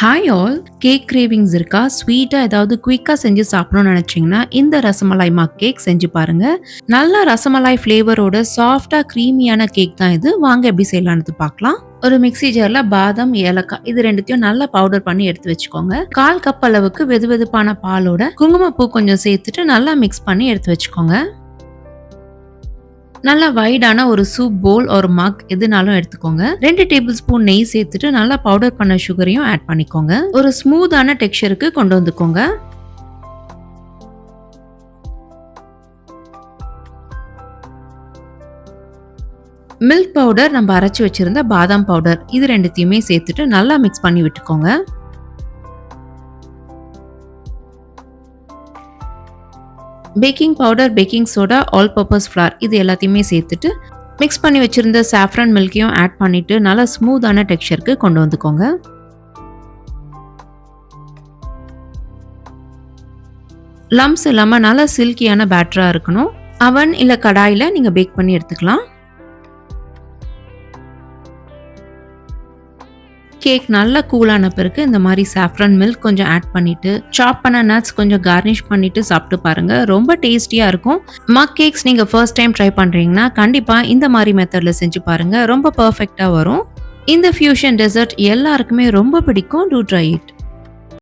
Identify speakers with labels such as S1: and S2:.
S1: Hi all. Cake cravings இருக்கா? ஸ்வீட்டா ஏதாவது குயிக்கா செஞ்சு சாப்பிடணும்னு நினைச்சீங்கன்னா இந்த ரசமலாய் மக் கேக் செஞ்சு பாருங்க. நல்ல ரசமலாய் ஃப்ளேவரோட சாஃப்டா கிரீமியான கேக் தான் இது. வாங்க எப்படி செய்யலாம்னு பார்க்கலாம். ஒரு மிக்ஸி ஜார்ல பாதாம், ஏலக்காய் இது ரெண்டுத்தையும் நல்லா பவுடர் பண்ணி எடுத்து வச்சுக்கோங்க. 1/4 கப் அளவுக்கு வெதுவெதுப்பான பாலோட குங்குமப்பூ கொஞ்சம் சேர்த்துட்டு நல்லா மிக்ஸ் பண்ணி எடுத்து வச்சுக்கோங்க. நல்லா வைடான ஒரு சூப் போல் ஒரு மக் எதுனாலும் எடுத்துக்கோங்க. 2 டேபிள் ஸ்பூன் நெய் சேர்த்துட்டு நல்லா பவுடர் பண்ண சுகரையும் ஆட் பண்ணிக்கோங்க. ஒரு ஸ்மூத்தான டெக்ஸ்சருக்கு கொண்டு வந்துக்கோங்க. மில்க் பவுடர், நம்ம அரைச்சு வச்சிருந்த பாதாம் பவுடர் இது ரெண்டுத்தையுமே சேர்த்துட்டு நல்லா மிக்ஸ் பண்ணி விட்டுக்கோங்க. Baking powder, baking soda, all purpose flower இது எல்லாத்தையுமே சேர்த்துட்டு மிக்ஸ் பண்ணி வச்சிருந்த சாஃப்ரான் மில்கையும் ஆட் பண்ணிட்டு நல்லா ஸ்மூத்தான டெக்ஸ்சருக்கு கொண்டு வந்துக்கோங்க. லம்ஸ் இல்லாம நல்லா சில்கியான பேட்டரா இருக்கணும். அவன் இல்ல கடாயில நீங்க பேக் பண்ணி எடுத்துக்கலாம். கேக் நல்லா கூலான பிறகு இந்த மாதிரி சாஃப்ரான் மில்க் கொஞ்சம் ஆட் பண்ணிட்டு சாப் பண்ண நட்ஸ் கொஞ்சம் கார்னிஷ் பண்ணிட்டு சாப்பிட்டு பாருங்க. ரொம்ப டேஸ்டியா இருக்கும். மக் கேக்ஸ் நீங்க ஃபர்ஸ்ட் டைம் ட்ரை பண்றீங்கன்னா கண்டிப்பா இந்த மாதிரி மெத்தட்ல செஞ்சு பாருங்க. ரொம்ப பெர்ஃபெக்ட்டா வரும். இந்த ஃபியூஷன் டெசர்ட் எல்லாருக்குமே ரொம்ப பிடிக்கும். Do try it.